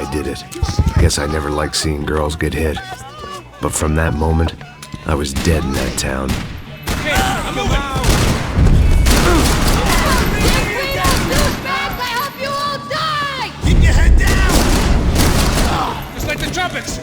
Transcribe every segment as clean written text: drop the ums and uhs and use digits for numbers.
I did it. I guess I never liked seeing girls get hit. But from that moment, I was dead in that town. I hope you all die! Keep your head down! Just like the trumpets!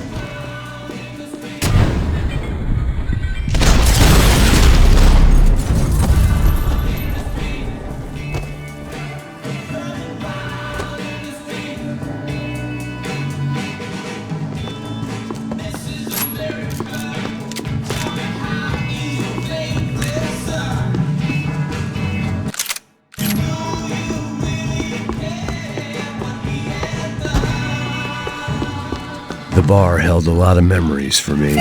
The bar held a lot of memories for me.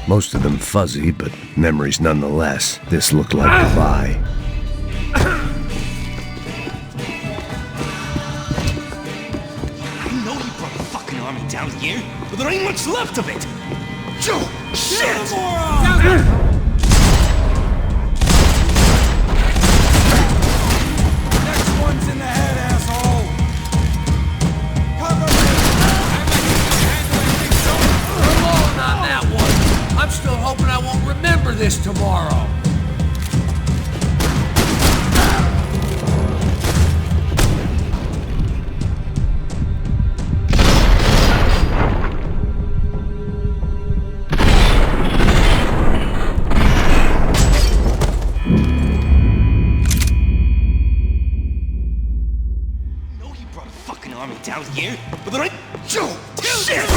Most of them fuzzy, but memories nonetheless. This looked like goodbye. I know you brought a fucking army down here, but there ain't much left of it! Joe! Shit! Next one's in the head, asshole! Cover me! I'm rolling on that one. I'm still hoping I won't remember this tomorrow. Army down here, but there ain't... Joe! Shit!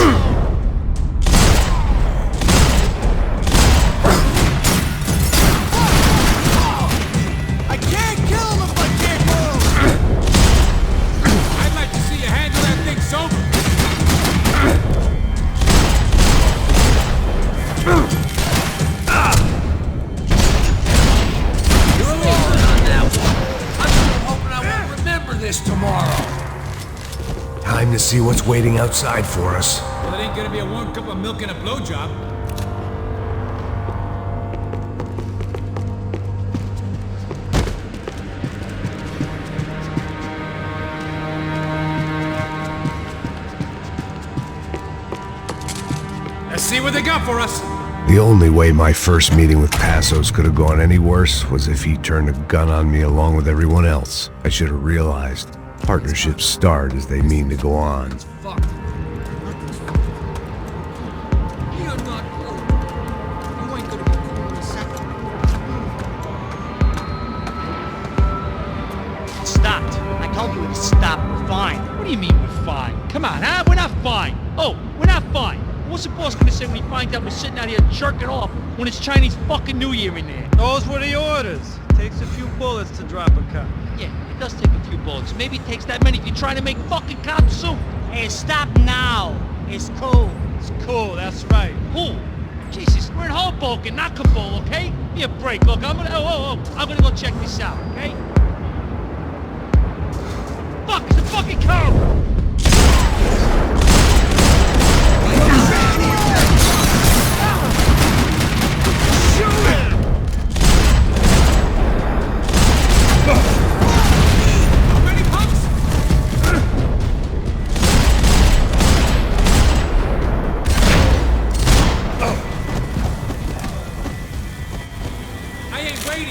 I can't kill him if I can't move! I'd like to see you handle that thing sober. You're alone on that one. I'm still hoping I won't remember this tomorrow. Time to see what's waiting outside for us. Well, it ain't gonna be a warm cup of milk and a blowjob. Let's see what they got for us. The only way my first meeting with Passos could have gone any worse was if he turned a gun on me along with everyone else. I should have realized. Partnerships start as they mean to go on. Fuck. You're not cool. You ain't gonna be cool in a second. Stopped. I told you to stop. We're fine. What do you mean we're fine? Come on, huh? We're not fine. Oh, we're not fine. What's the boss gonna say when he finds out we're sitting out here jerking off when it's Chinese fucking New Year in there? Those were the orders. Takes a few bullets to drop a cop. Yeah, it does take a few bullets. Maybe it takes that many if you're trying to make fucking cop soup. Hey, stop now. It's cool. It's cool, that's right. Cool. Jesus, we're in Hoboken, not Kabul, okay? Give me a break. Look, I'm gonna go check this out, okay? Fuck, it's a fucking car!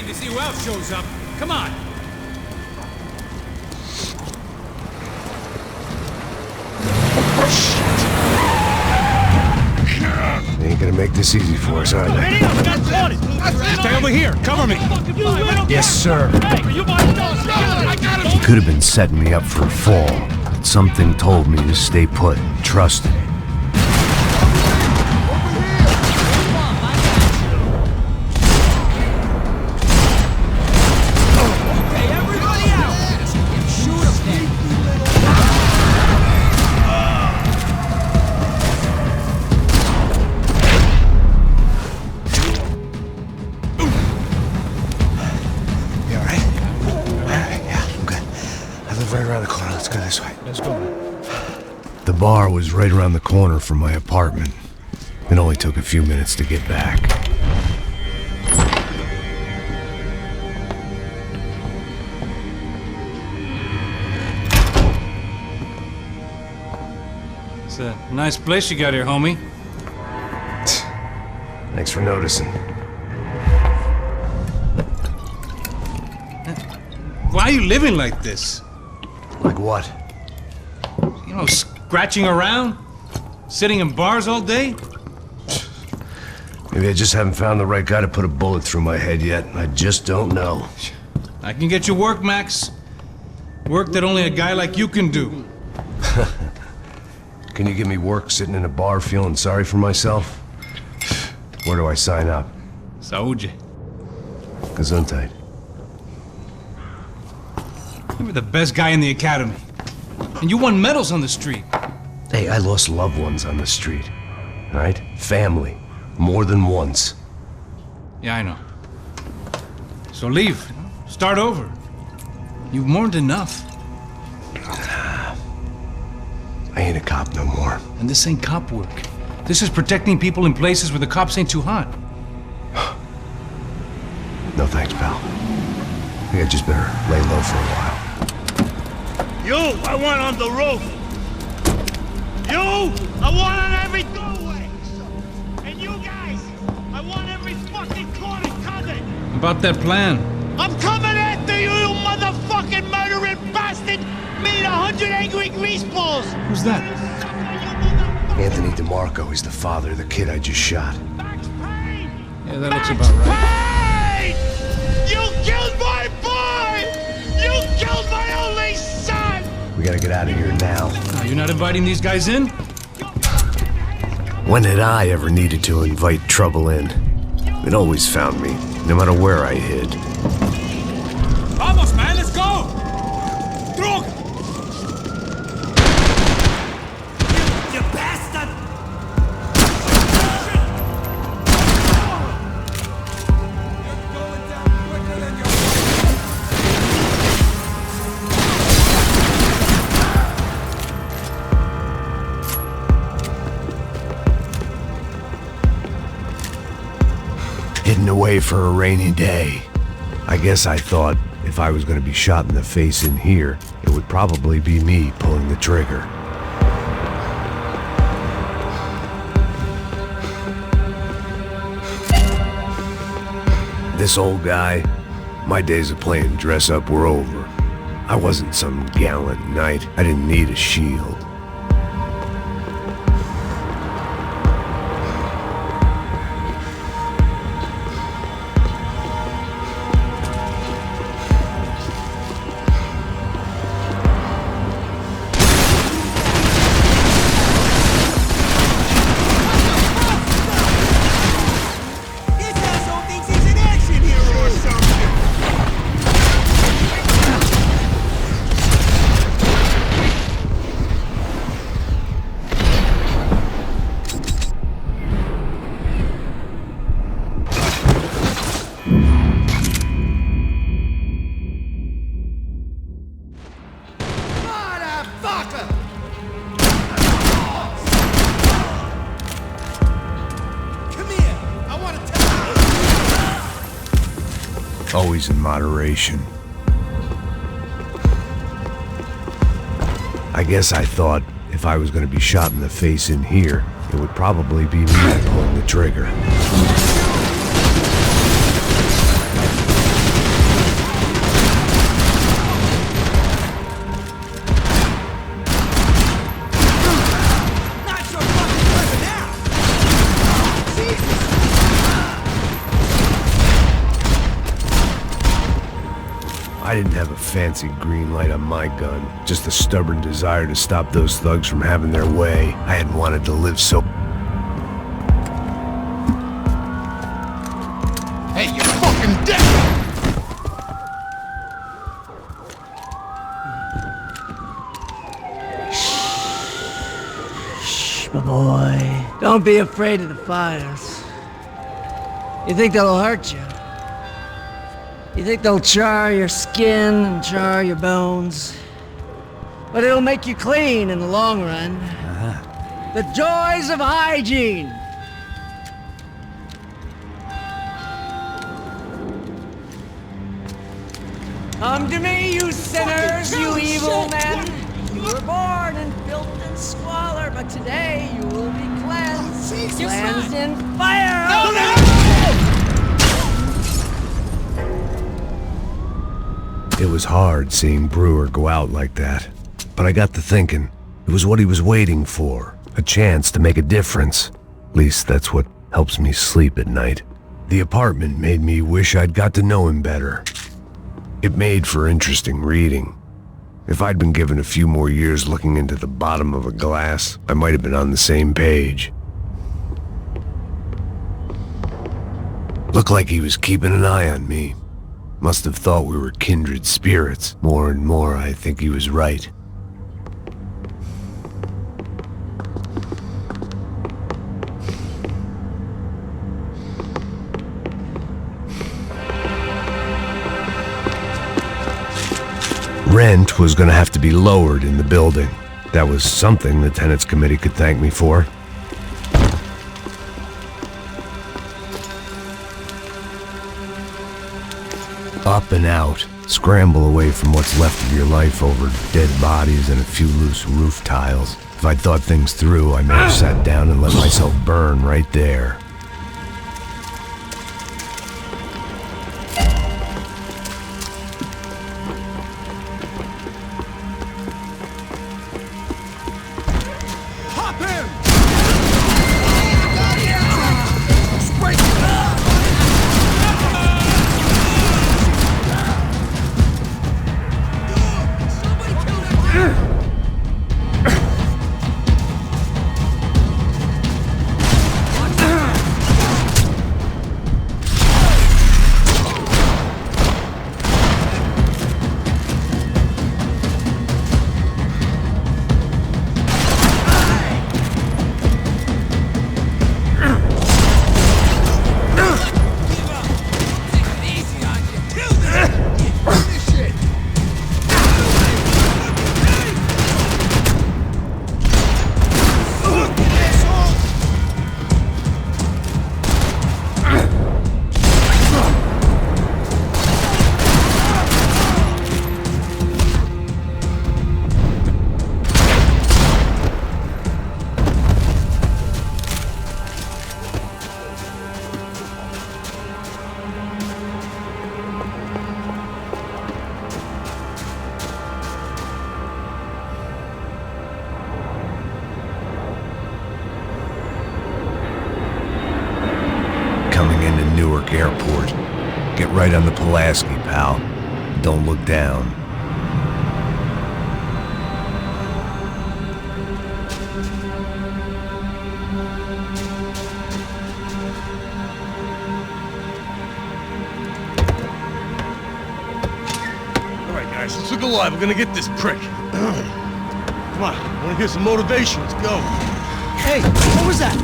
To see who else shows up. Come on. They ain't gonna make this easy for us, are they? Stay over here. Cover me. Yes, sir. He could have been setting me up for a fall, but something told me to stay put and trust him. Right around the corner. Let's go this way. Let's go. The bar was right around the corner from my apartment. It only took a few minutes to get back. It's a nice place you got here, homie. Thanks for noticing. Why are you living like this? Like what? You know, scratching around? Sitting in bars all day? Maybe I just haven't found the right guy to put a bullet through my head yet. I just don't know. I can get you work, Max. Work that only a guy like you can do. Can you give me work sitting in a bar feeling sorry for myself? Where do I sign up? Saúde. Gesundheit. You were the best guy in the academy. And you won medals on the street. Hey, I lost loved ones on the street. All right? Family. More than once. Yeah, I know. So leave. Start over. You've mourned enough. I ain't a cop no more. And this ain't cop work. This is protecting people in places where the cops ain't too hot. No thanks, pal. I think I just better lay low for a while. You, I want on the roof. You, I want on every doorway. And you guys, I want every fucking corner covered. About that plan. I'm coming after you, you motherfucking murdering bastard! Meet 100 angry greaseballs! Who's that? Anthony DeMarco. He's the father of the kid I just shot. Max Payne! Yeah, that looks about right. Payne! You killed my boy! You killed my only son! We gotta get out of here now. You're not inviting these guys in? When had I ever needed to invite trouble in? It always found me, no matter where I hid. Vamos, man, let's go! Drug! You bastard! You're going down quicker than you... Hidden away for a rainy day. I guess I thought if I was going to be shot in the face in here, it would probably be me pulling the trigger. This old guy, my days of playing dress up were over. I wasn't some gallant knight. I didn't need a shield. Always in moderation. I guess I thought if I was going to be shot in the face in here, it would probably be me pulling the trigger. I didn't have a fancy green light on my gun, just a stubborn desire to stop those thugs from having their way. I hadn't wanted to live so... Hey, you're fucking dead! Shh, my boy. Don't be afraid of the fires. You think they'll hurt you? You think they'll char your skin and char your bones? But it'll make you clean in the long run. The joys of hygiene! Come to me, you sinners, you evil men! You were born in filth and squalor, but today you will be cleansed. Jesus. Cleansed in fire! It was hard seeing Brewer go out like that, but I got to thinking, it was what he was waiting for, a chance to make a difference. At least that's what helps me sleep at night. The apartment made me wish I'd got to know him better. It made for interesting reading. If I'd been given a few more years looking into the bottom of a glass, I might have been on the same page. Looked like he was keeping an eye on me. Must have thought we were kindred spirits. More and more, I think he was right. Rent was gonna have to be lowered in the building. That was something the tenants committee could thank me for. Up and out. Scramble away from what's left of your life over dead bodies and a few loose roof tiles. If I'd thought things through, I may have sat down and let myself burn right there. Airport. Get right on the Pulaski, pal. Don't look down. Alright guys, let's look alive. We're gonna get this prick. Come on, I wanna hear some motivation. Let's go. Hey, what was that?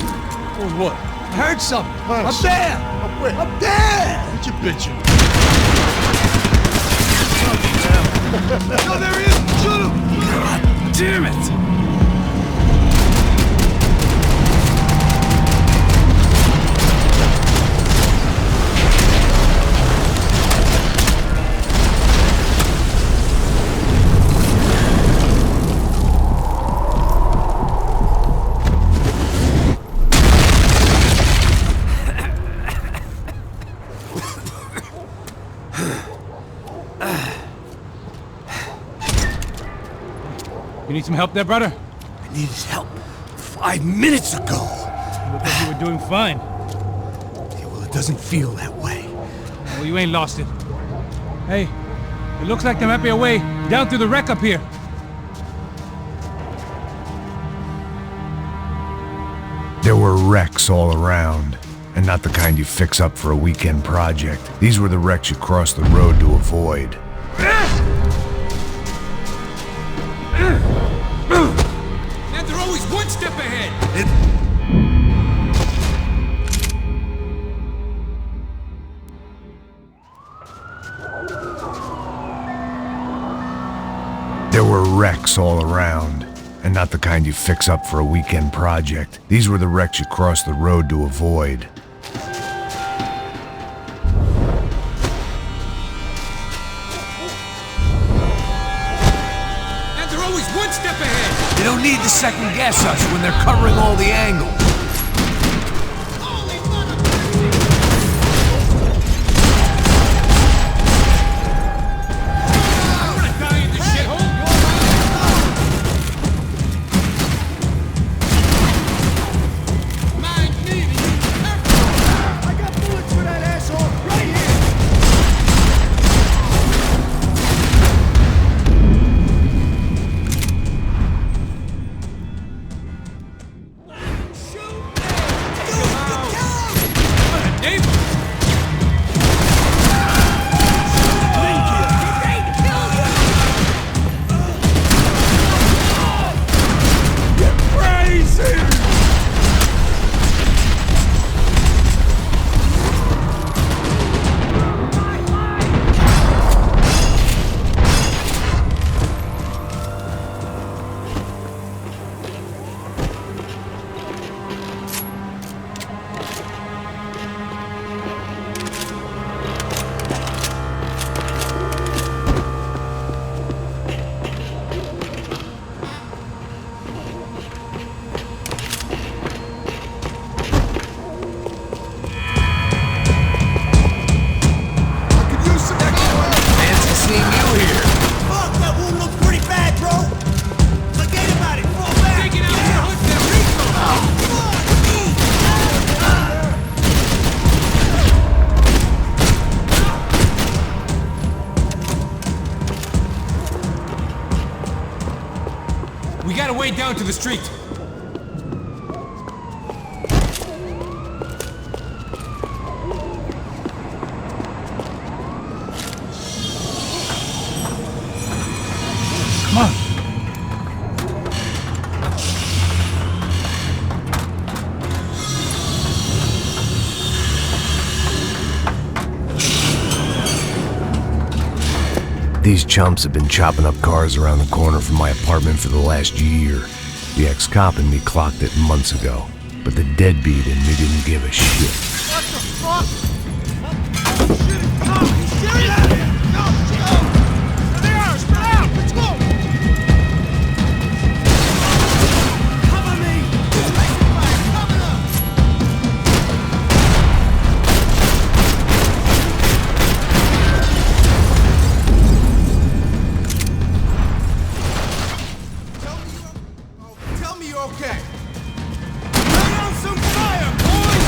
Oh, what? I heard something. Huh, Up there! Up where? Up there! What you bitching? Oh, there he is! Shoot him! God damn it! You need some help there, brother? I need his help 5 minutes ago. You look like you were doing fine. Yeah, well, it doesn't feel that way. Well, you ain't lost it. Hey, it looks like there might be a way down through the wreck up here. There were wrecks all around, and not the kind you fix up for a weekend project. These were the wrecks you cross the road to avoid. And they're always one step ahead! There were wrecks all around, and not the kind you fix up for a weekend project. These were the wrecks you cross the road to avoid. And they're always one step ahead! They don't need to second guess us when they're covering all the angles. We gotta wade down to the street. Come on. These chumps have been chopping up cars around the corner from my apartment for the last year. The ex-cop in me clocked it months ago, but the deadbeat in me didn't give a shit. What the fuck? Are you serious? No, go! There they are! Spread out! Let's go! Cover me! Coming up! Tell me you're okay. Lay on some fire, boys!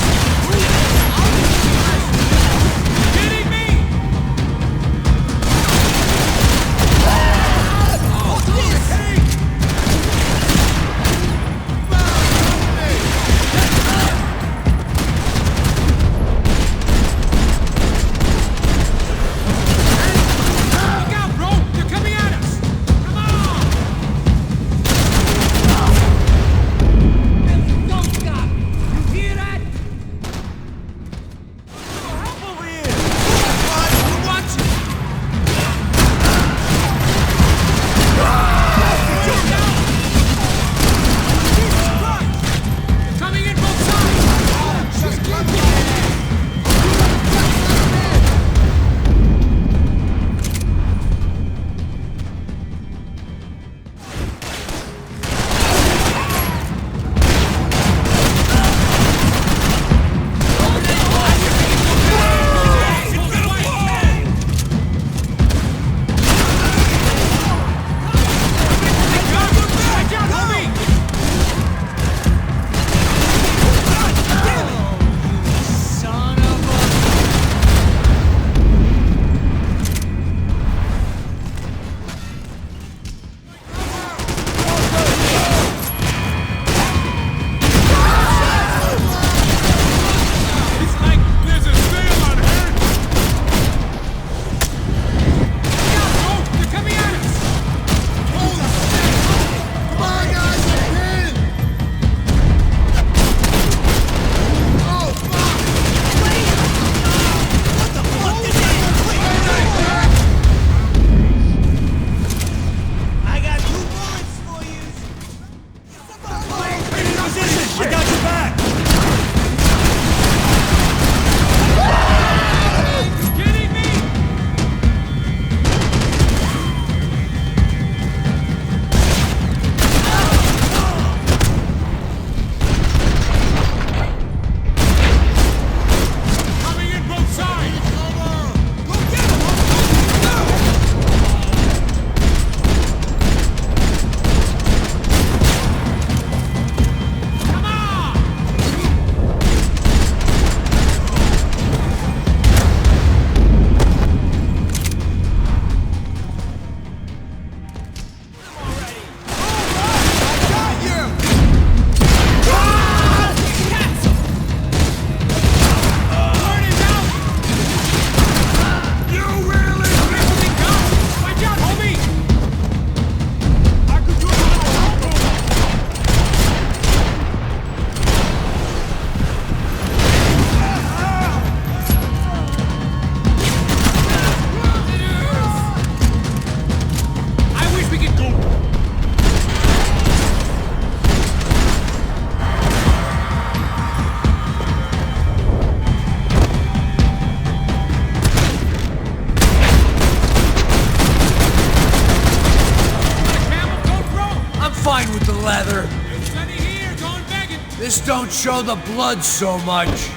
fine with the leather. There's plenty here, going begging. This don't show the blood so much.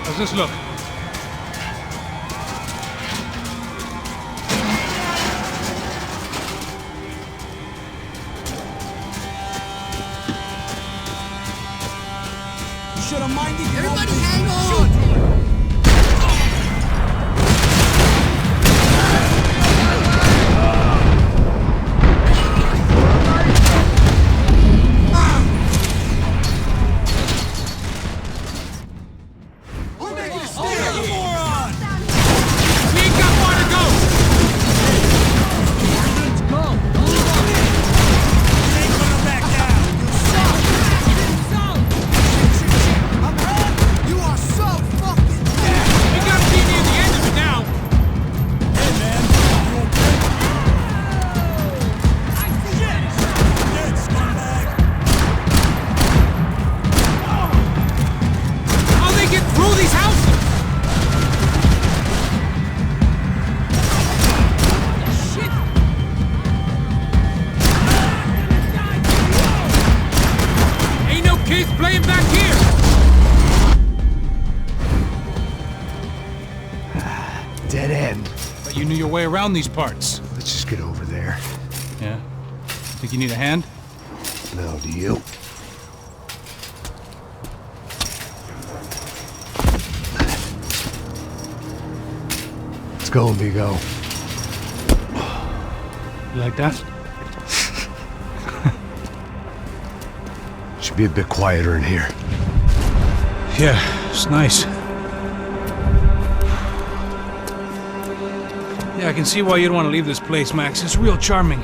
How's this look? Everybody hang on! We ain't got far to go. We gotta be near the end of it now. How they get through these houses? Ain't no kids playing back here. Dead end. But you knew your way around these parts. Let's just get over there. Yeah. Think you need a hand? No, do you? Let's go, amigo. You like that? Should be a bit quieter in here. Yeah, it's nice. Yeah, I can see why you'd want to leave this place, Max. It's real charming.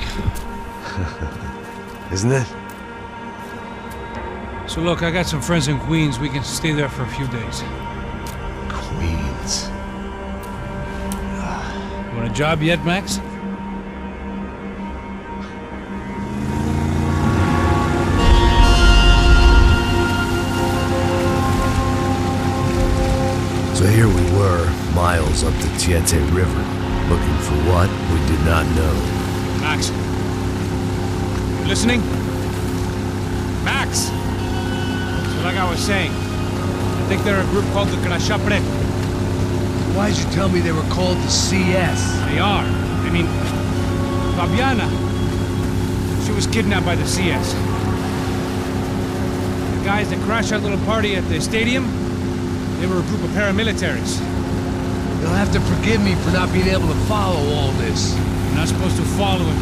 Isn't it? So look, I got some friends in Queens. We can stay there for a few days. Queens. You want a job yet, Max? So here we were, miles up the Tiete River, looking for what we did not know. Max. You listening? Max! So like I was saying, I think they're a group called the Crashapre. Why'd you tell me they were called the CS? They are. I mean, Fabiana. She was kidnapped by the CS. The guys that crashed that little party at the stadium, they were a group of paramilitaries. You'll have to forgive me for not being able to follow all this. You're not supposed to follow it.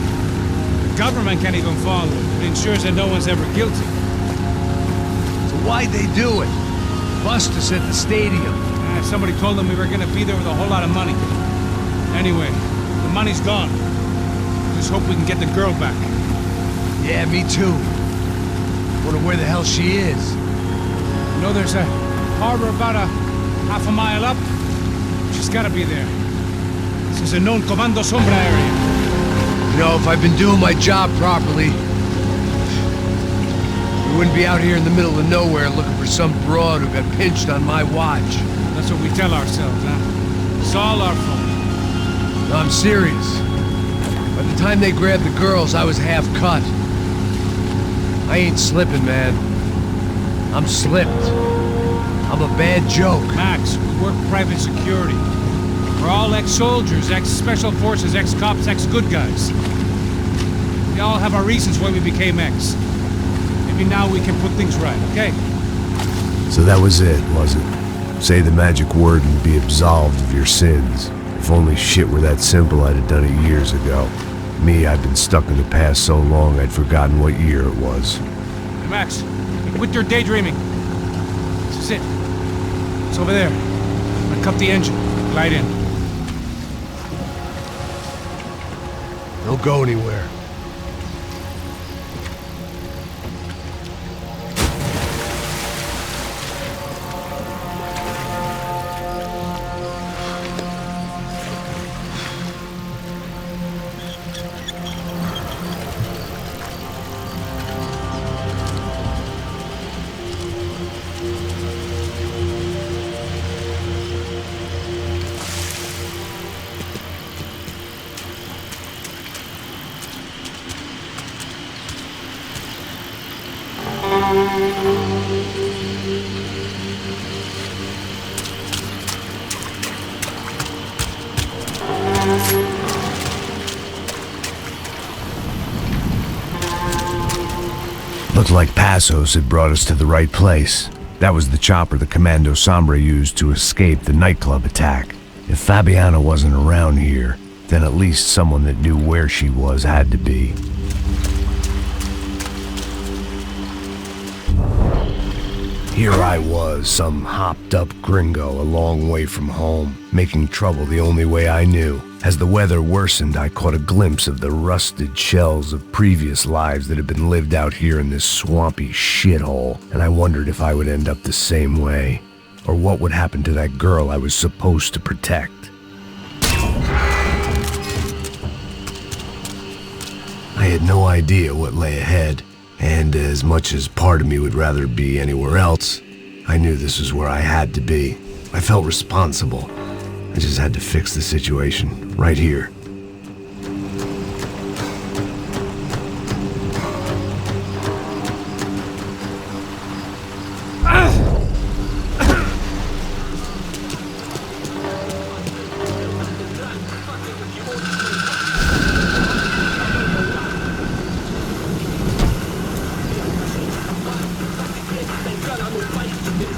The government can't even follow it. It ensures that no one's ever guilty. So why'd they do it? Bust us at the stadium. Somebody told them we were gonna be there with a whole lot of money. Anyway, the money's gone. Just hope we can get the girl back. Yeah, me too. Wonder where the hell she is. You know, there's a harbor about a half a mile up. She's gotta be there. This is a known Comando Sombra area. You know, if I've been doing my job properly, we wouldn't be out here in the middle of nowhere looking for some broad who got pinched on my watch. That's what we tell ourselves, huh? It's all our fault. No, I'm serious. By the time they grabbed the girls, I was half cut. I ain't slipping, man. I'm slipped. I'm a bad joke. Max, we work private security. We're all ex-soldiers, ex-special forces, ex-cops, ex-good guys. We all have our reasons why we became ex. Maybe now we can put things right, okay? So that was it, was it? Say the magic word and be absolved of your sins. If only shit were that simple, I'd have done it years ago. Me, I've been stuck in the past so long I'd forgotten what year it was. Hey, Max, quit your daydreaming. This is it. It's over there. I'm gonna cut the engine. Glide in. Don't go anywhere. Looked like Passos had brought us to the right place. That was the chopper the Commando Sombra used to escape the nightclub attack. If Fabiana wasn't around here, then at least someone that knew where she was had to be. Here I was, some hopped-up gringo a long way from home, making trouble the only way I knew. As the weather worsened, I caught a glimpse of the rusted shells of previous lives that had been lived out here in this swampy shithole, and I wondered if I would end up the same way, or what would happen to that girl I was supposed to protect. I had no idea what lay ahead. And as much as part of me would rather be anywhere else, I knew this was where I had to be. I felt responsible. I just had to fix the situation, right here.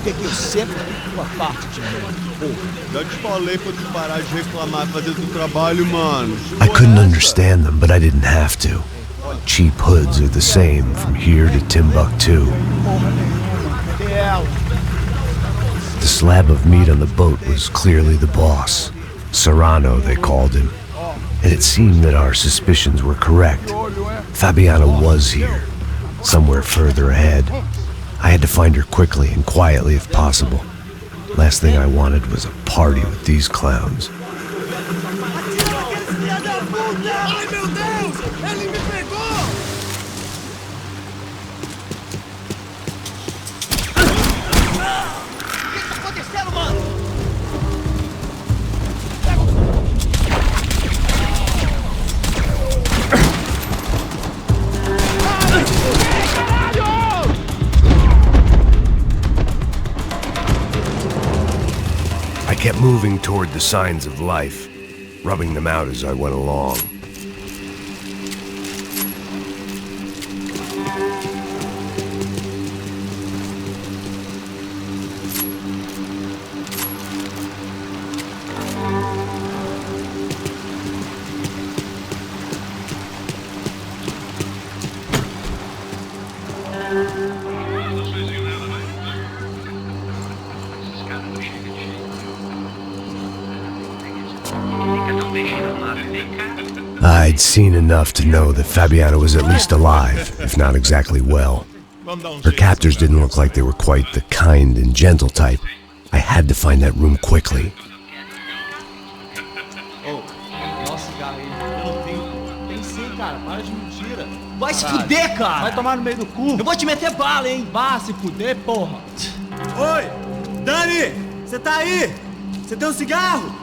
Peguei sempre tua parte de mim. Já te falei pra tu parar de reclamar e fazer teu trabalho, mano. I couldn't understand them, but I didn't have to. Cheap hoods are the same from here to Timbuktu. The slab of meat on the boat was clearly the boss. Serrano, they called him. And it seemed that our suspicions were correct. Fabiana was here, somewhere further ahead. I had to find her quickly and quietly if possible. Last thing I wanted was a party with these clowns. Ai, meu Deus! Ele me pegou! O que tá acontecendo, mano? I kept moving toward the signs of life, rubbing them out as I went along. I'd seen enough to know that Fabiana was at least alive, if not exactly well. Her captors didn't look like they were quite the kind and gentle type. I had to find that room quickly. Nossa, cara, tem sim, cara. Para de mentira. Vai se fuder, cara! Vai tomar no meio do cu. Eu vou te meter bala, hein? Vá se fuder, porra. Oi! Dani! Você tá aí? Você tem um cigarro?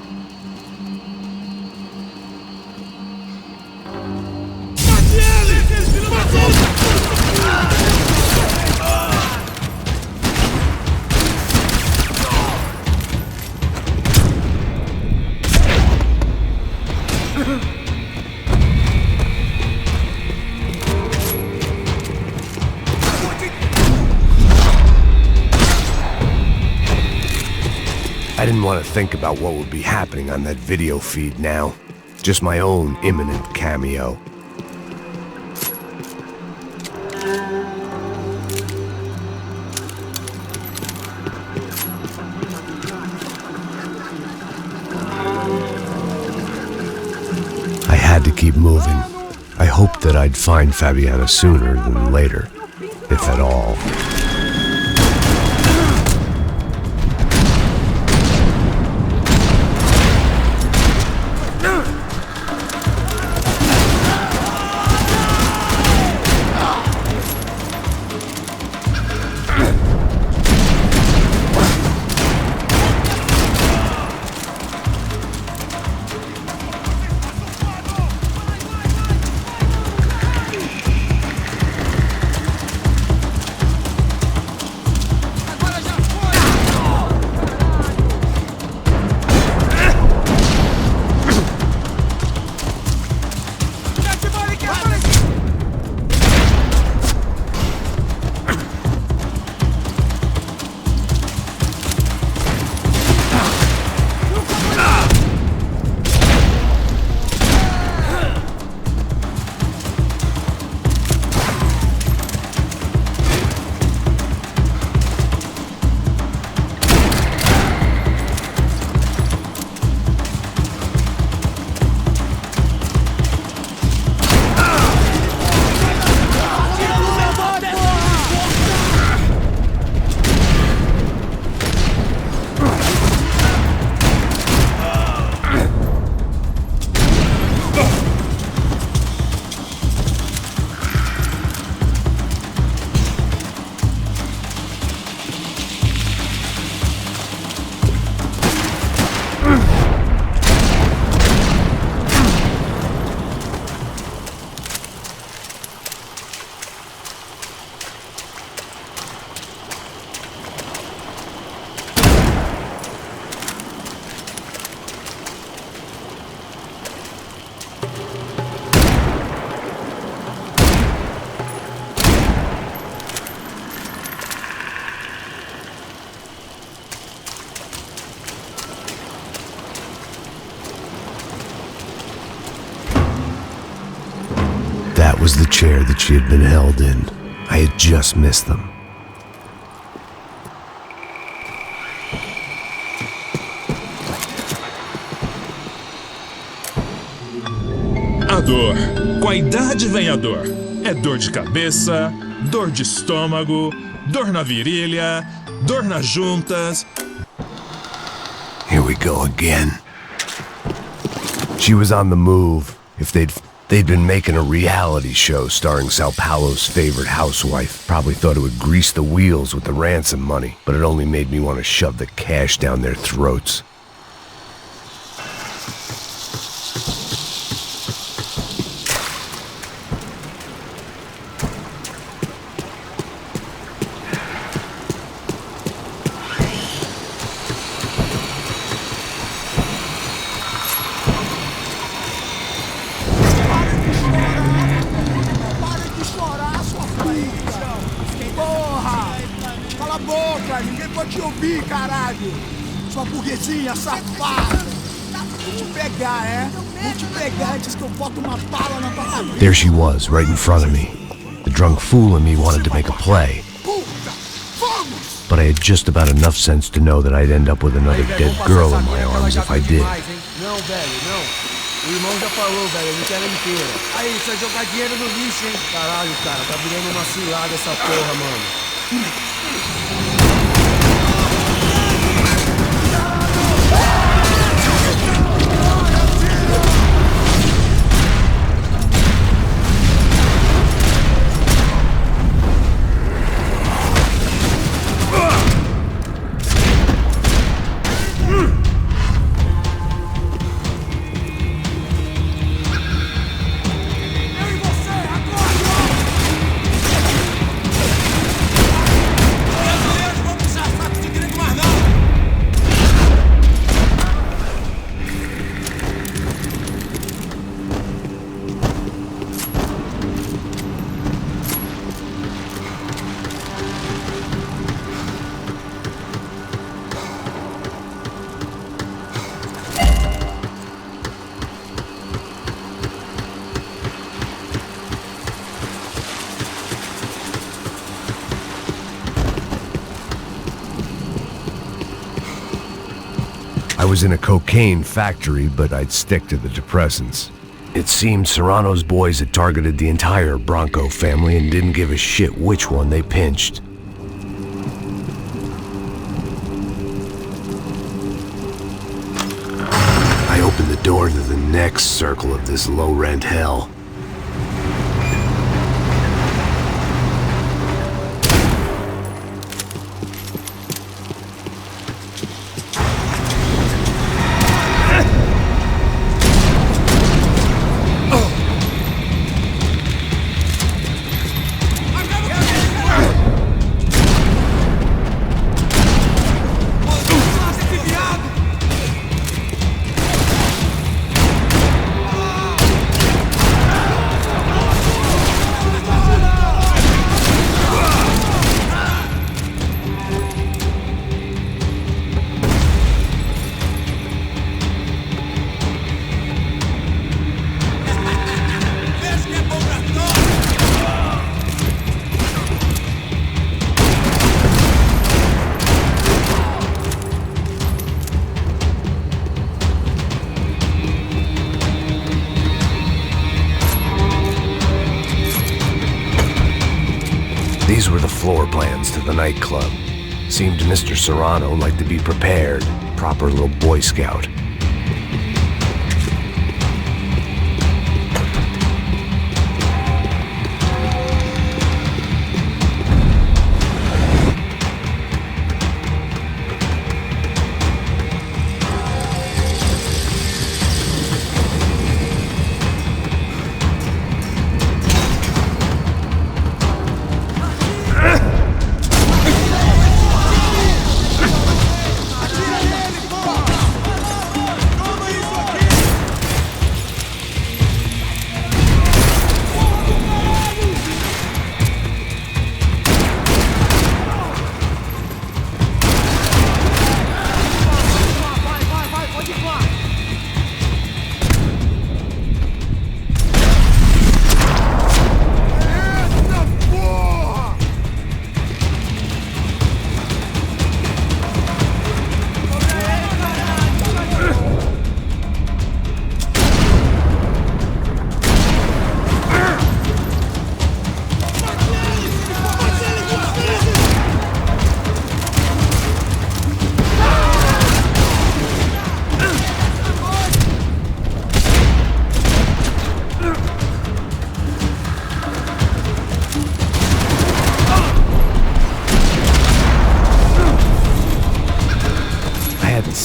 I didn't want to think about what would be happening on that video feed now. Just my own imminent cameo. I had to keep moving. I hoped that I'd find Fabiana sooner than later, if at all. was the chair that she had been held in. I had just missed them. A dor. Com a idade vem a dor. É dor de cabeça, dor de estômago, dor na virilha, dor nas juntas. Here we go again. She was on the move. If they'd been making a reality show starring Sao Paulo's favorite housewife, probably thought it would grease the wheels with the ransom money, but it only made me want to shove the cash down their throats. Ninguém pode te ouvir, caralho! Sua burguesinha safada! Vou te pegar, é? Vou te pegar antes que eu boto uma bala na tua cabeça! There she was, right in front of me. The drunk fool in me wanted to make a play. But I had just about enough sense to know that I'd end up with another dead girl in my arms if I did. Não, velho, não. O irmão já falou, velho, ele quer ela inteira. Aí, isso é jogar dinheiro no lixo, hein? Caralho, cara, tá virando uma cilada essa porra, mano. I was in a cocaine factory, but I'd stick to the depressants. It seemed Serrano's boys had targeted the entire Bronco family and didn't give a shit which one they pinched. I opened the door to the next circle of this low-rent hell. These were the floor plans to the nightclub. Seemed Mr. Serrano like to be prepared. Proper little Boy Scout.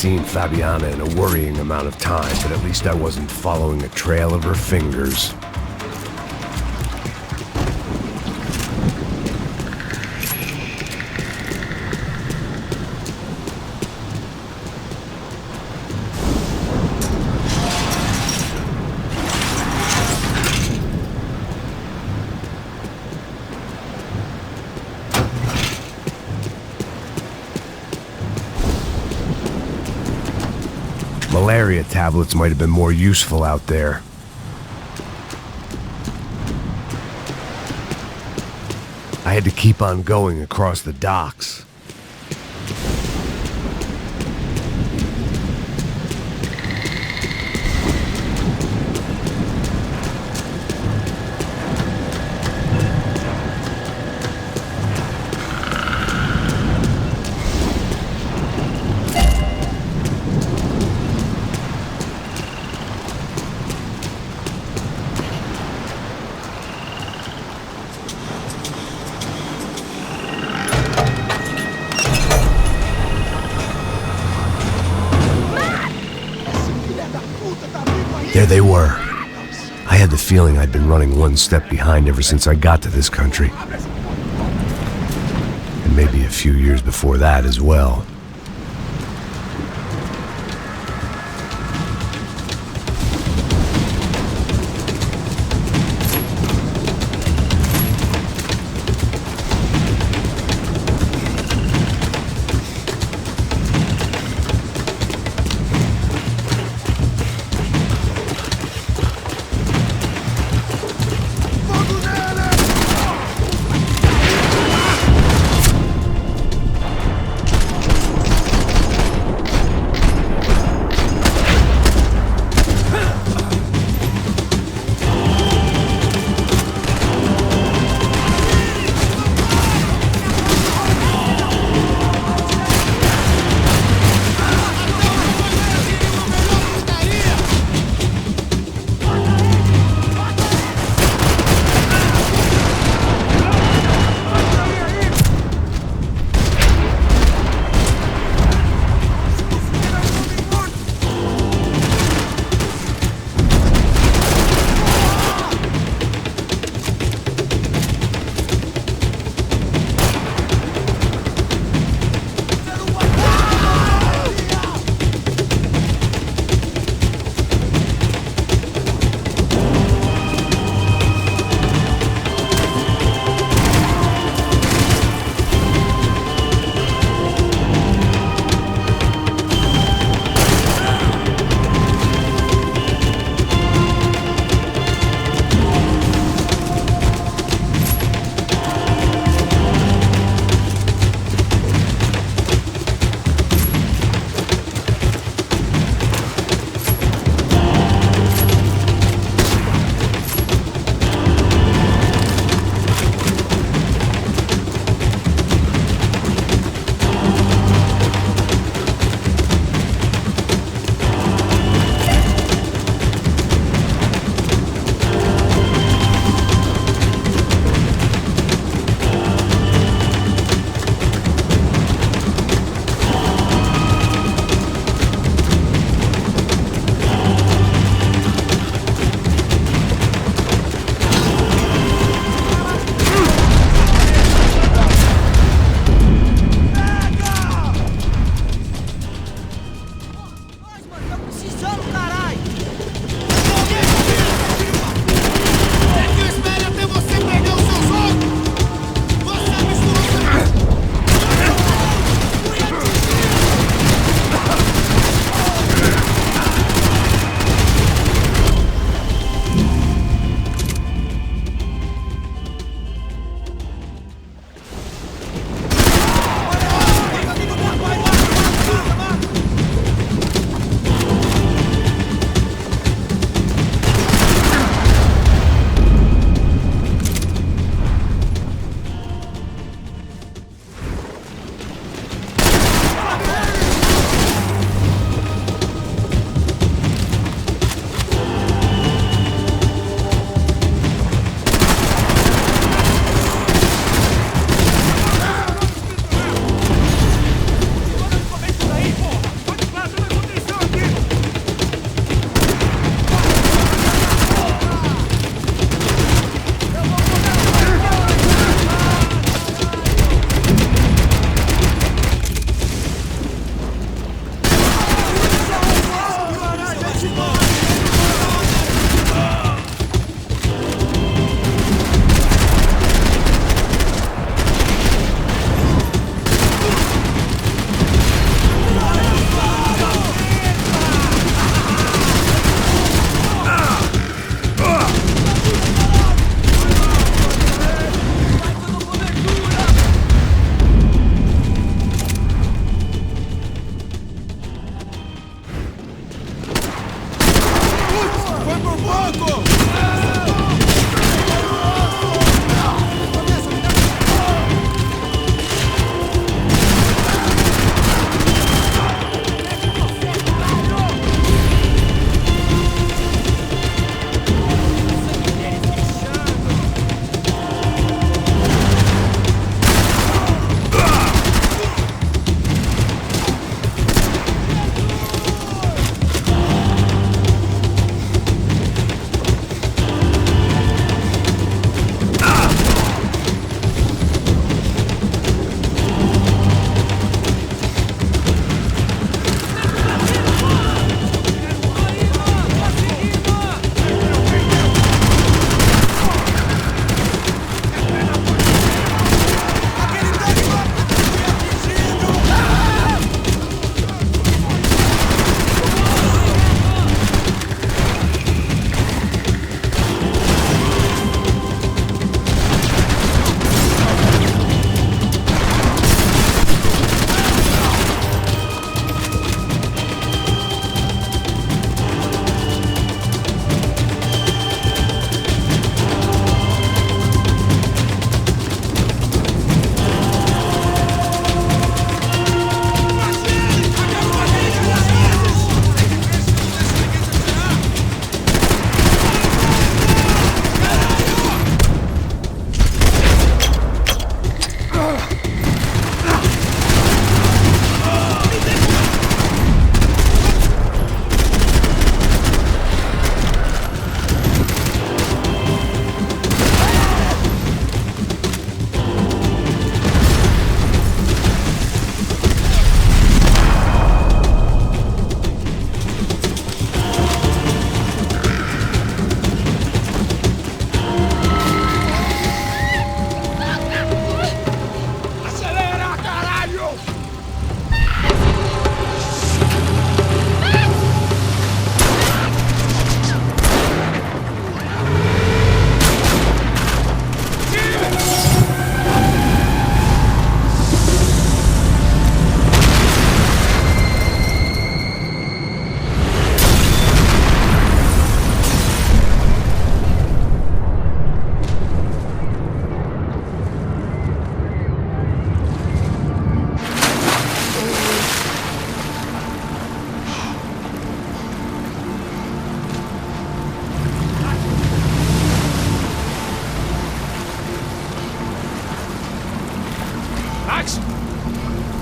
seen Fabiana in a worrying amount of time, but at least I wasn't following a trail of her fingers. Malaria tablets might have been more useful out there. I had to keep on going across the docks. There they were. I had the feeling I'd been running one step behind ever since I got to this country. And maybe a few years before that as well.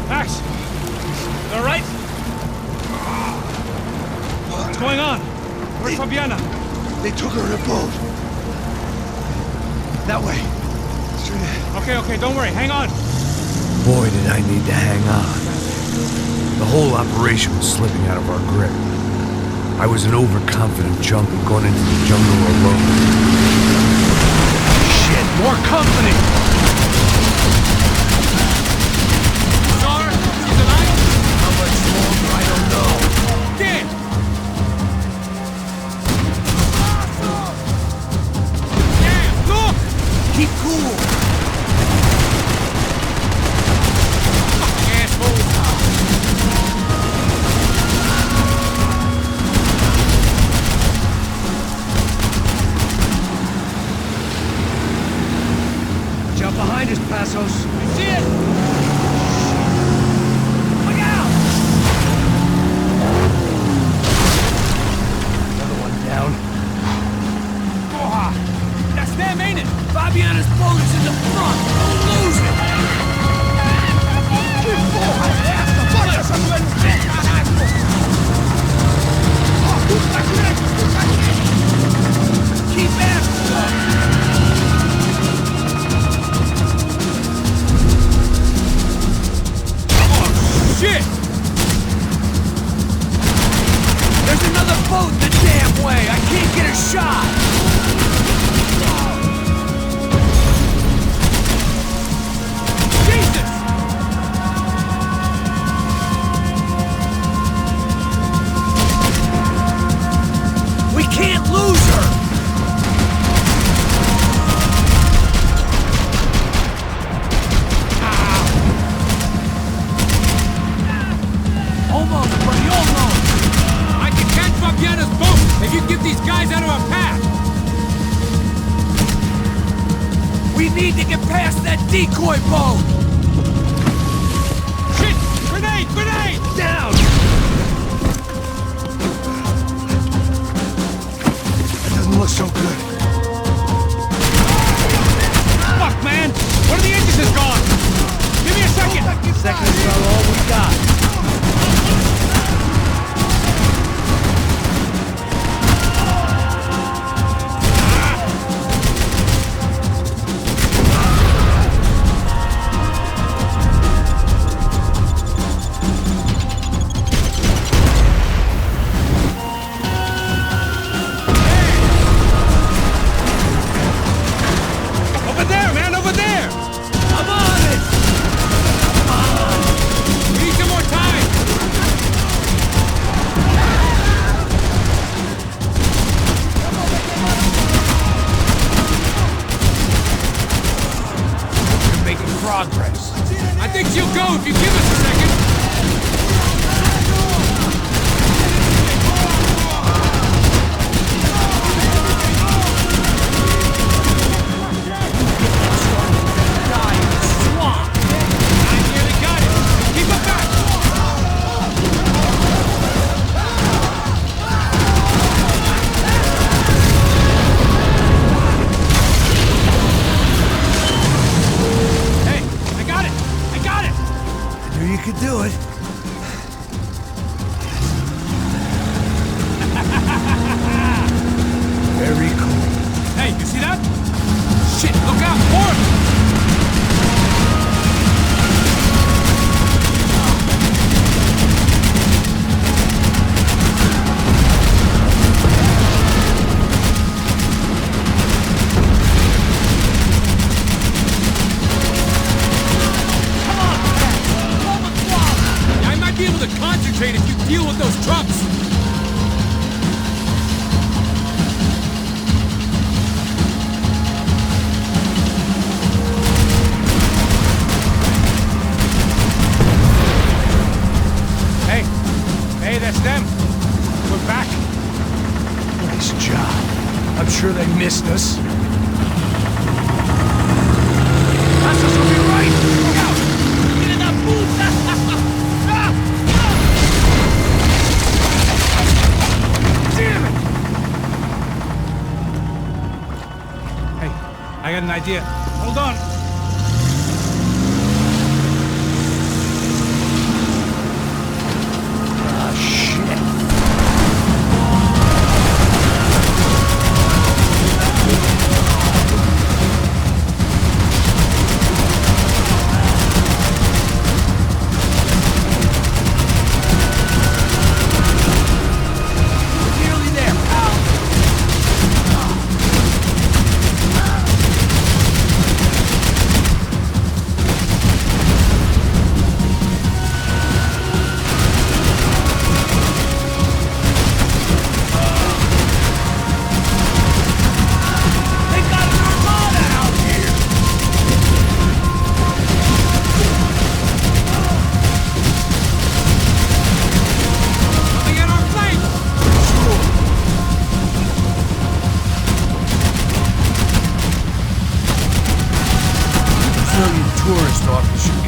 Max! You alright? What's going on? Where's Fabiana? They took her in a boat. That way. Straight ahead. Okay, don't worry. Hang on. Boy, did I need to hang on. The whole operation was slipping out of our grip. I was an overconfident junkie going into the jungle alone. Shit, more company! Star, is it alive? How much longer, I don't know. Damn! Damn, look! Keep cool. Fucking asshole! Jump behind us, Passos. I see it! Look out! Another one down. Oh, that's them, ain't it? Fabiana's boat is in the front! Don't lose it! Keep after them! Shit! There's another boat the damn way! I can't get a shot! Jesus! We can't lose her! Almost, buddy, almost! I can catch Fabiana's boat if you get these guys out of our path! We need to get past that decoy boat! Shit! Grenade! Grenade! Down! That doesn't look so good. Fuck, man! One of the engines is gone! Give me a second! Seconds are all we got. Over there, man! Over there! I'm on it! Come on! We need some more time! We're making progress. I think she'll go if you give us a second. Swamp! I nearly got it. Keep it back! Hey, I got it! I got it! I knew you could do it. Very cool. Hey, you see that? Shit, look out! More! I might be able to concentrate if you deal with those trucks! Hey, that's them. We're back. Nice job. I'm sure they missed us. Passos will be right! Look out! Get in that booth! Damn it! Hey, I got an idea. Hold on.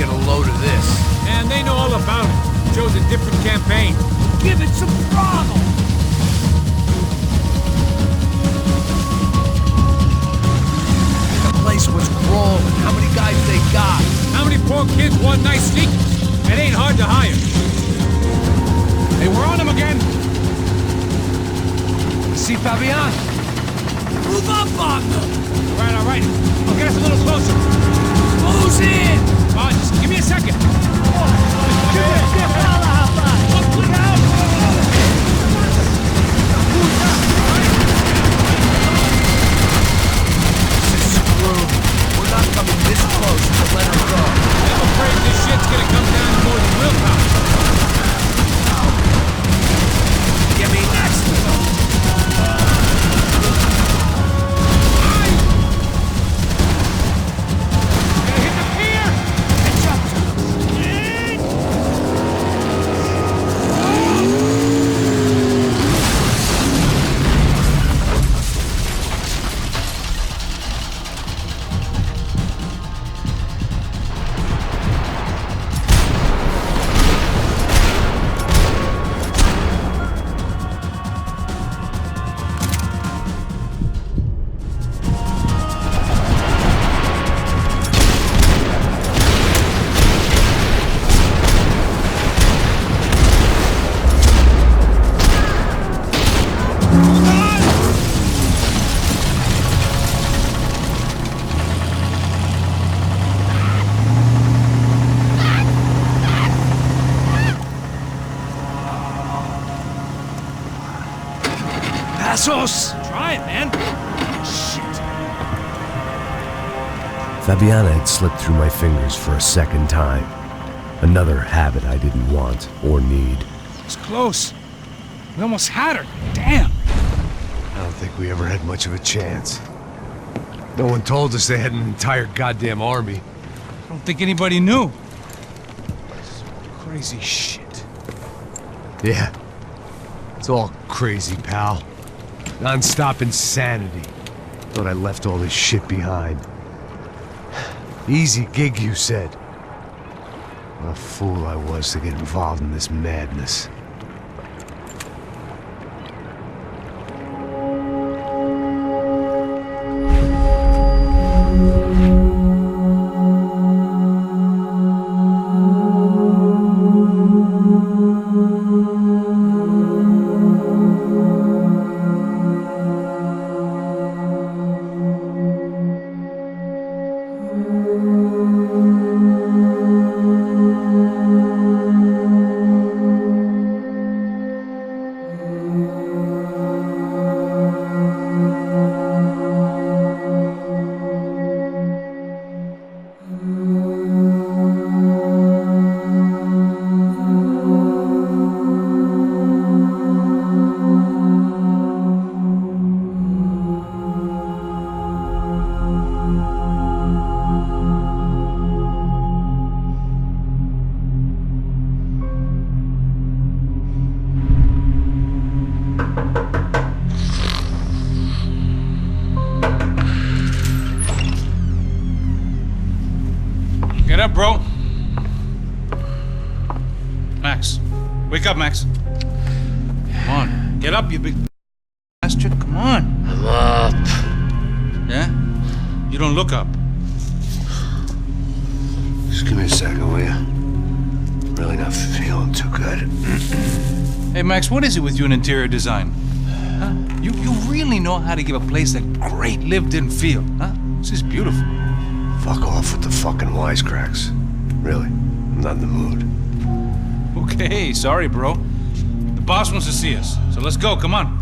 get a load of this. And they know all about it. Chose a different campaign. Give it some throttle! The place was crawling. How many guys they got? How many poor kids want nice sneakers? It ain't hard to hire. Hey, we're on them again. See Fabian? Move up on them! All right. I'll get us a little closer. Close in! Oh, just give me a second. We're not coming this close to let her go. I'm afraid this shit's gonna come down to more than willpower. Give me next to them! Hit the pier! Catch up to them! Passos! Try it, man. Shit. Fabiana had slipped through my fingers for a second time. Another habit I didn't want or need. It's close. We almost had her. Damn. I don't think we ever had much of a chance. No one told us they had an entire goddamn army. I don't think anybody knew. Crazy shit. Yeah. It's all crazy, pal. Non-stop insanity. Thought I left all this shit behind. Easy gig, you said. What a fool I was to get involved in this madness. Get up, bro. Max. Wake up, Max. Come on. Get up, you big bastard. Come on. I'm up. Yeah? You don't look up. Just give me a second, will you? Really not feeling too good. Hey, Max, what is it with you in interior design? Huh? You really know how to give a place a great lived-in feel, huh? This is beautiful. Fuck off with the fucking wisecracks. Really, I'm not in the mood. Okay, sorry, bro. The boss wants to see us, so let's go, come on.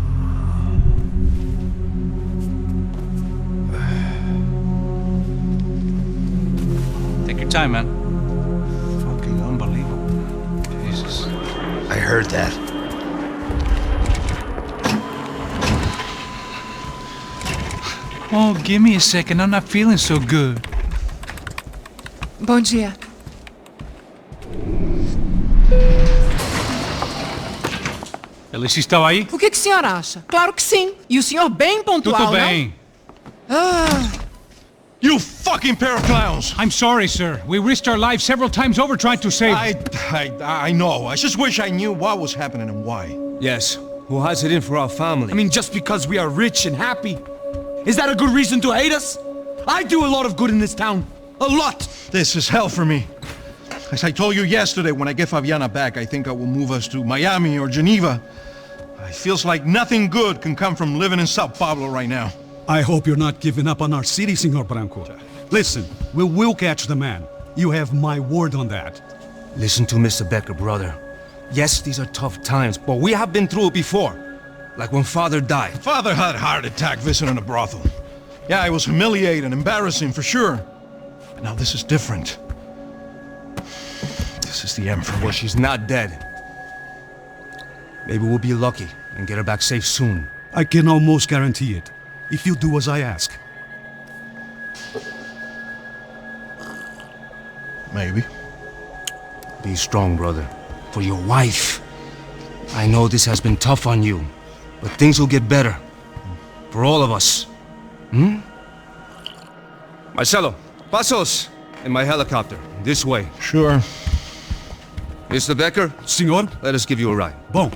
Take your time, man. Fucking unbelievable. Jesus. I heard that. Oh, give me a second. I'm not feeling so good. Bom dia. Alice estava aí? O que o senhor acha? Claro que sim. E o senhor bem pontual, Tudo bem. não? Ah, You fucking pair of clowns! I'm sorry, sir. We risked our lives several times over trying to save... I know. I just wish I knew what was happening and why. Yes. Who has it in for our family? I mean, just because we are rich and happy? Is that a good reason to hate us? I do a lot of good in this town. A lot! This is hell for me. As I told you yesterday, when I get Fabiana back, I think I will move us to Miami or Geneva. It feels like nothing good can come from living in Sao Paulo right now. I hope you're not giving up on our city, Senor Branco. Listen, we will catch the man. You have my word on that. Listen to Mr. Becker, brother. Yes, these are tough times, but we have been through it before. Like when Father died. Father had a heart attack visiting a brothel. Yeah, it was humiliating, embarrassing, for sure. But now this is different. This is the end for me. Well, she's not dead. Maybe we'll be lucky and get her back safe soon. I can almost guarantee it, if you do as I ask. Maybe. Be strong, brother. For your wife. I know this has been tough on you, but things will get better. For all of us. Marcelo, pasos in my helicopter. This way. Sure. Mr. Becker? Senhor? Let us give you a ride. Bom.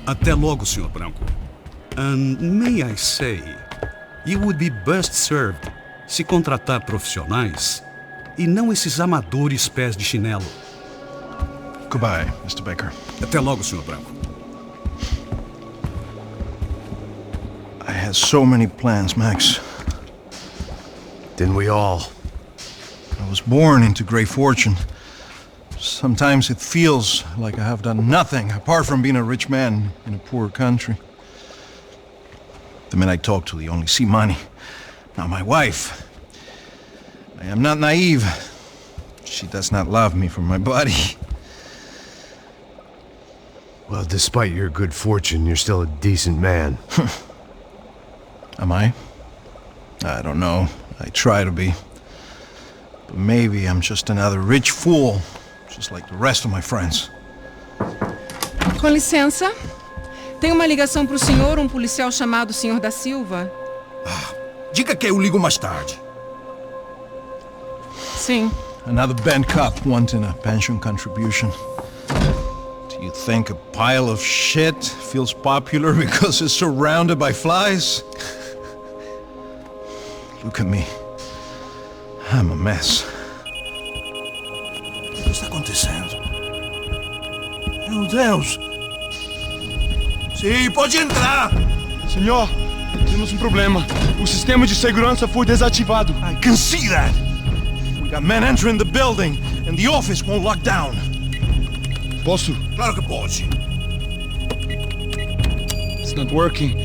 Até logo, Senhor Branco. And may I say, you would be best served se contratar profissionais e não esses amadores pés de chinelo. Goodbye, Mr. Becker. Até logo, Senhor Branco. I had so many plans, Max. Didn't we all? I was born into great fortune. Sometimes it feels like I have done nothing apart from being a rich man in a poor country. The men I talk to, they only see money. Now my wife, I am not naive. She does not love me for my body. Well, despite your good fortune, you're still a decent man. Am I? I don't know. I try to be. But maybe I'm just another rich fool, just like the rest of my friends. Com licença. Tem uma ligação pro senhor, um policial chamado Senhor da Silva. Diga que eu ligo mais tarde. Sim. Another band cop wanting a pension contribution. Do you think a pile of shit feels popular because it's surrounded by flies? Look at me. I'm a mess. O que está acontecendo? Meu Deus! Sim, pode entrar! Senhor, temos problema. O sistema de segurança foi desativado. I can see that! We got men entering the building, and the office won't lock down. Posso? Claro que pode. It's not working.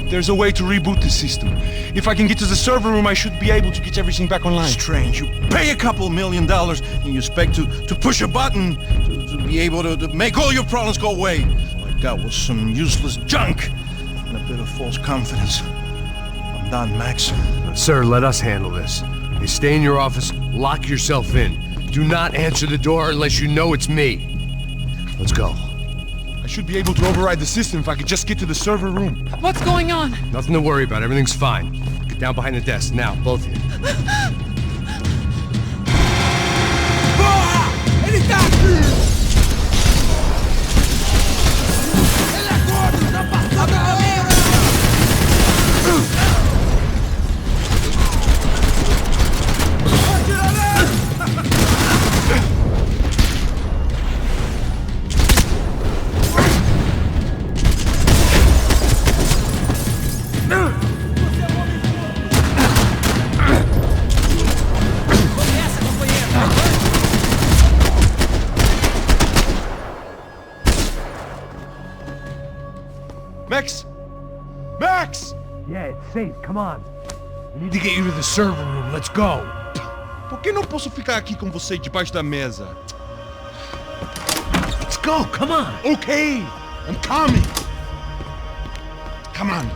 There's a way to reboot the system. If I can get to the server room, I should be able to get everything back online. Strange. You pay a couple $1 million and you expect to push a button to be able to make all your problems go away. All I got was some useless junk and a bit of false confidence. I'm done, Max. Sir, let us handle this. You stay in your office, lock yourself in. Do not answer the door unless you know it's me. Let's go. I should be able to override the system if I could just get to the server room. What's going on? Nothing to worry about. Everything's fine. Get down behind the desk. Now, both of you. Porra! Ele tá aqui! Ele é gordo! Não passou meu amigo! Max! Max! Yeah, it's safe. Come on. We need to get you to the server room. Let's go. Por que não posso ficar aqui com você debaixo da mesa? Let's go. Come on. Okay, I'm coming. Come on.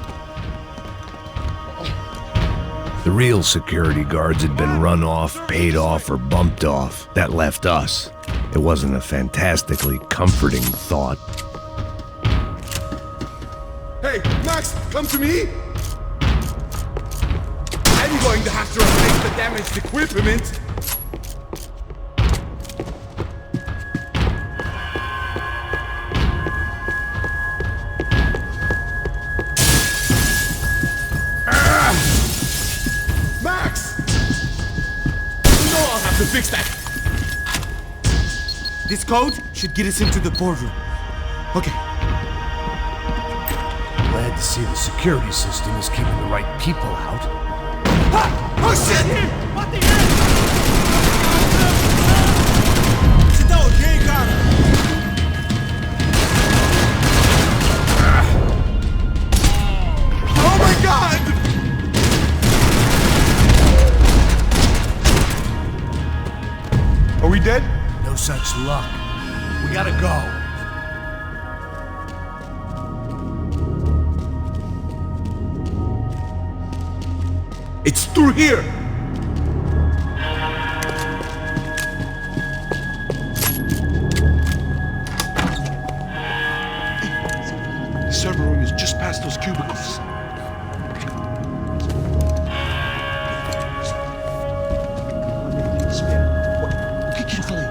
The real security guards had been run off, paid off, or bumped off. That left us. It wasn't a fantastically comforting thought. Hey, Max, come to me! I'm going to have to replace the damaged equipment. Max! You know I'll have to fix that. This code should get us into the boardroom. Okay. Glad to see the security system is keeping the right people out. Ah! Oh shit! What the hell? Sit down, okay, cara? Oh my god! Are we dead? No such luck. We gotta go. It's through here! The server room is just past those cubicles. O que eu falei?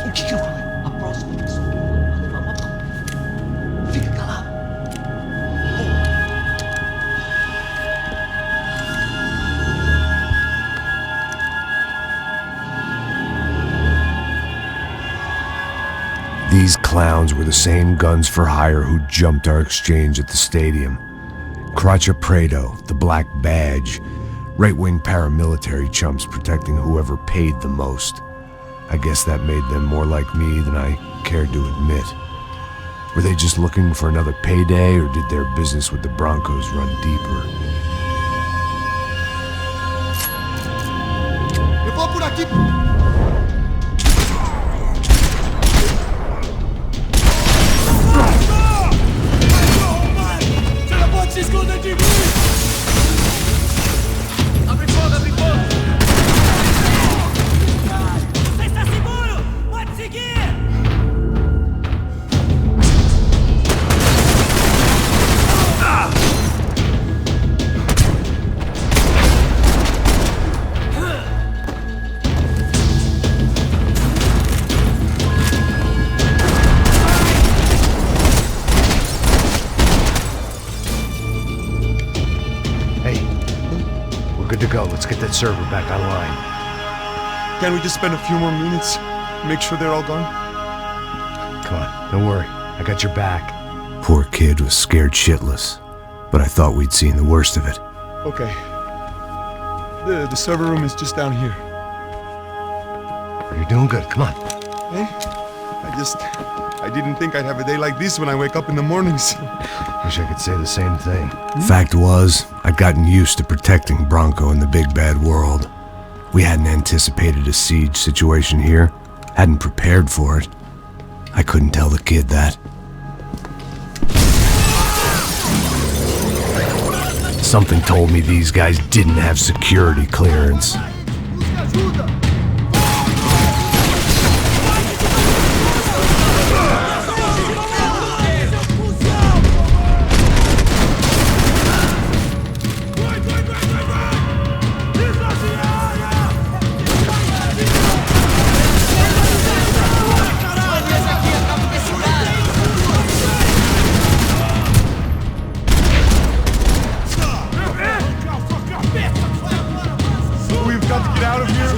O que eu falei? A próxima pessoa que vai levar uma bala. Fica calado. These clowns were the same guns for hire who jumped our exchange at the stadium. Craccia Prado, the Black Badge, right-wing paramilitary chumps protecting whoever paid the most. I guess that made them more like me than I cared to admit. Were they just looking for another payday, or did their business with the Broncos run deeper? Eu vou por aqui. Você não pode se esconder de mim! Abre fogo, abre fogo! Você está seguro? Pode seguir! Good to go. Let's get that server back online. Can't we just spend a few more minutes? Make sure they're all gone? Come on, don't worry. I got your back. Poor kid was scared shitless, but I thought we'd seen the worst of it. Okay. The server room is just down here. You're doing good. Come on. Hey, I didn't think I'd have a day like this when I wake up in the mornings. Wish I could say the same thing. Fact was, I'd gotten used to protecting Bronco in the big bad world. We hadn't anticipated a siege situation here, hadn't prepared for it. I couldn't tell the kid that. Something told me these guys didn't have security clearance. We've got to get out of here.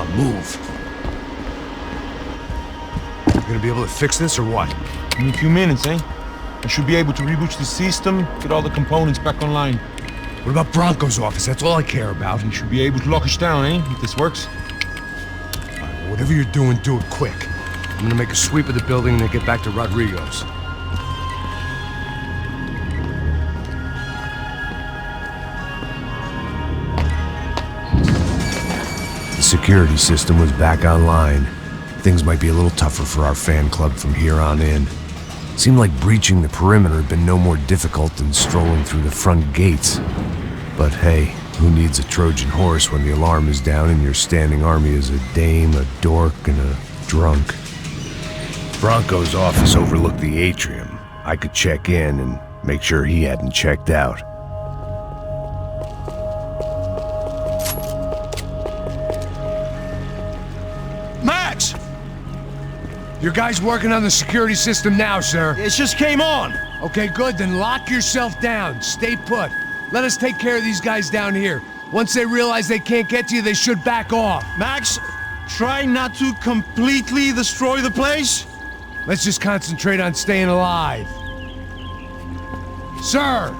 on, move. You gonna be able to fix this or what? In a few minutes, eh? I should be able to reboot the system, get all the components back online. What about Bronco's office? That's all I care about. You should be able to lock us down, eh? If this works. Whatever you're doing, do it quick. I'm gonna make a sweep of the building and then get back to Rodrigo's. The security system was back online. Things might be a little tougher for our fan club from here on in. Seemed like breaching the perimeter had been no more difficult than strolling through the front gates. But hey, who needs a Trojan horse when the alarm is down and your standing army is a dame, a dork, and a drunk? Bronco's office overlooked the atrium. I could check in and make sure he hadn't checked out. Max! Your guy's working on the security system now, sir. It just came on! Okay, good, then lock yourself down. Stay put. Let us take care of these guys down here. Once they realize they can't get to you, they should back off. Max, try not to completely destroy the place. Let's just concentrate on staying alive. Sir!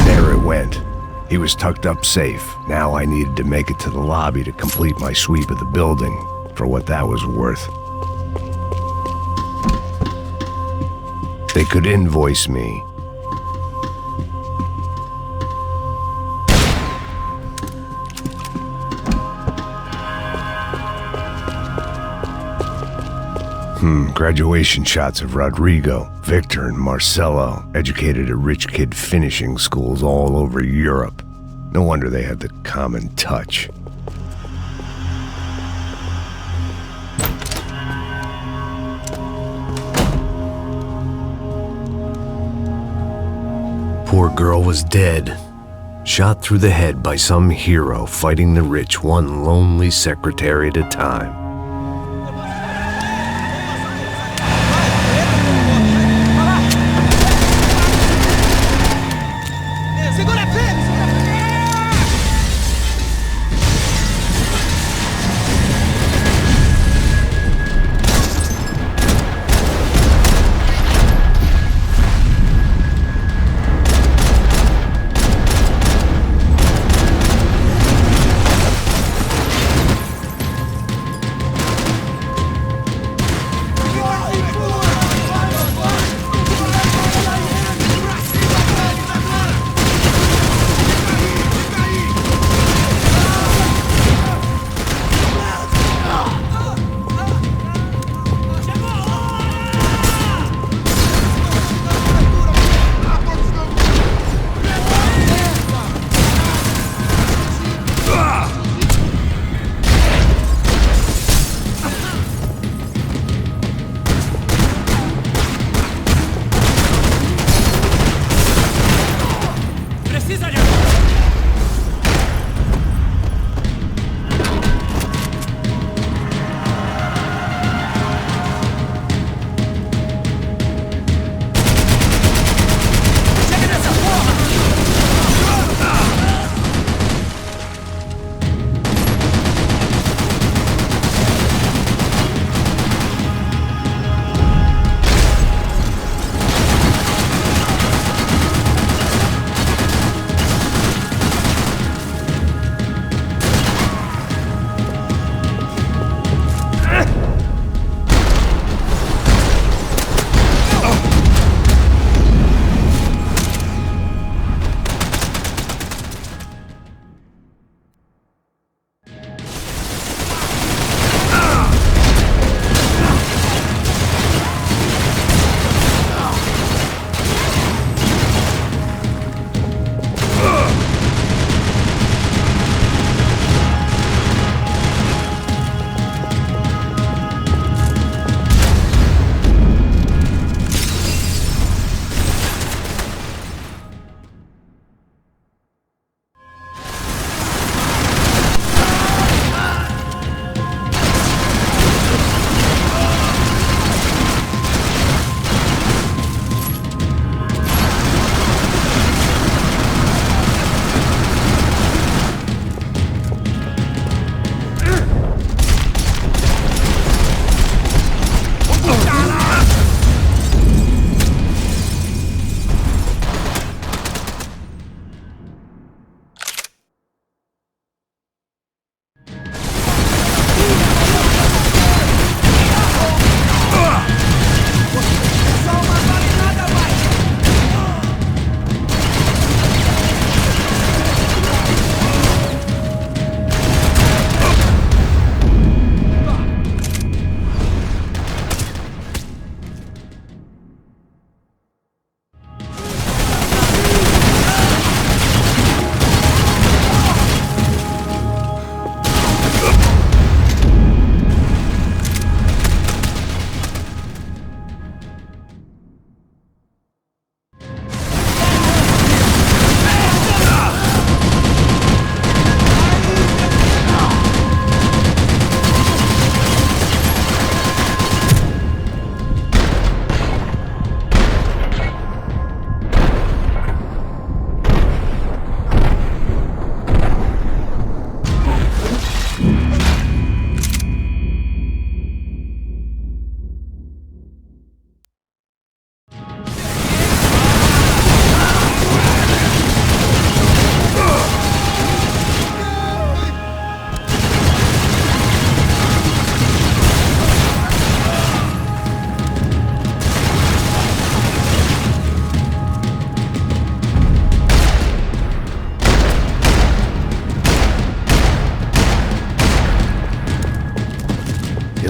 There it went. He was tucked up safe. Now I needed to make it to the lobby to complete my sweep of the building, for what that was worth. They could invoice me. Graduation shots of Rodrigo, Victor, and Marcelo, educated at rich kid finishing schools all over Europe. No wonder they had the common touch. Poor girl was dead. Shot through the head by some hero fighting the rich one lonely secretary at a time.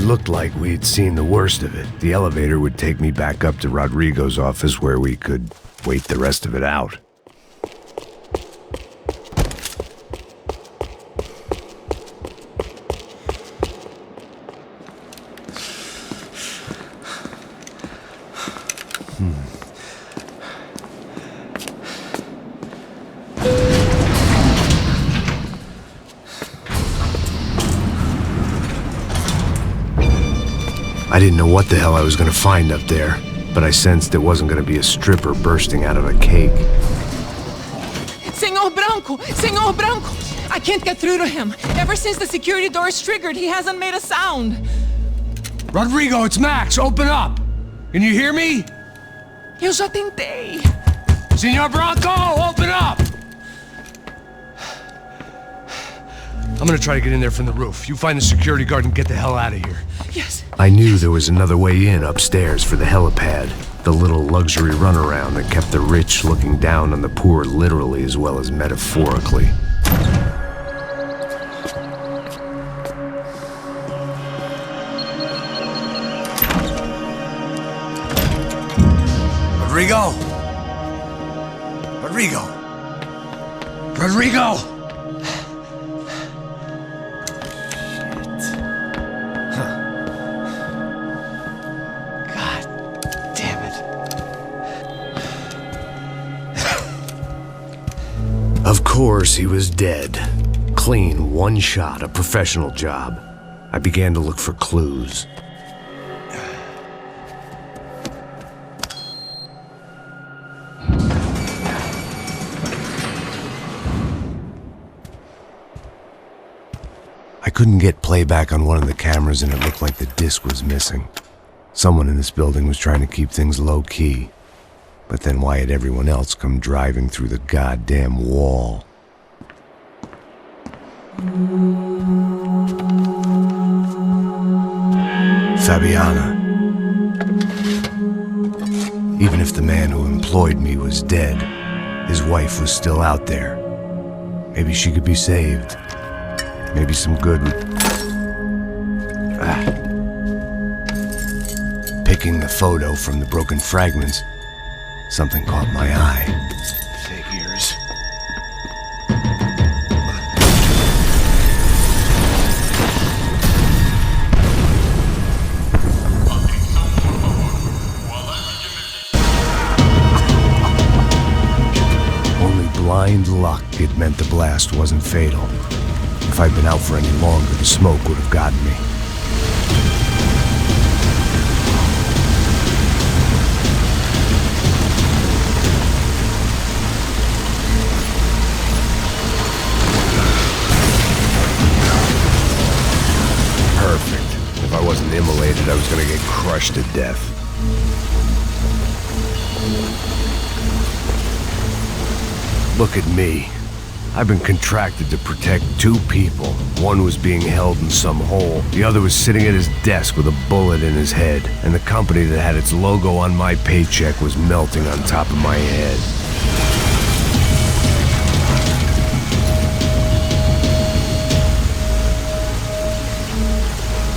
looked like we'd seen the worst of it. The elevator would take me back up to Rodrigo's office where we could wait the rest of it out. I didn't know what the hell I was gonna find up there, but I sensed it wasn't gonna be a stripper bursting out of a cake. Senor Branco! Senor Branco! I can't get through to him. Ever since the security door is triggered, he hasn't made a sound. Rodrigo, it's Max. Open up. Can you hear me? Eu já tentei. Senor Branco, open up! I'm gonna try to get in there from the roof. You find the security guard and get the hell out of here. Yes. I knew there was another way in upstairs for the helipad, the little luxury runaround that kept the rich looking down on the poor literally as well as metaphorically. Rodrigo! Rodrigo! Rodrigo! Of course, he was dead. Clean, one shot, a professional job. I began to look for clues. I couldn't get playback on one of the cameras and it looked like the disc was missing. Someone in this building was trying to keep things low-key. But then why had everyone else come driving through the goddamn wall? Fabiana. Even if the man who employed me was dead, his wife was still out there. Maybe she could be saved. Maybe some good would... Picking the photo from the broken fragments, something caught my eye. Figures. Only blind luck it meant the blast wasn't fatal. If I'd been out for any longer, the smoke would have gotten me. Perfect. If I wasn't immolated, I was gonna get crushed to death. Look at me. I've been contracted to protect two people. One was being held in some hole. The other was sitting at his desk with a bullet in his head. And the company that had its logo on my paycheck was melting on top of my head.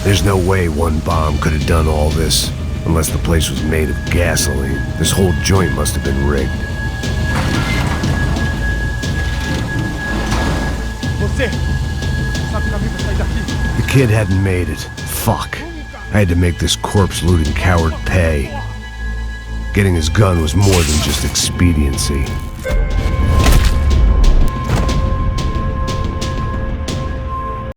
There's no way one bomb could have done all this. Unless the place was made of gasoline. This whole joint must have been rigged. The kid hadn't made it. Fuck. I had to make this corpse-looting coward pay. Getting his gun was more than just expediency.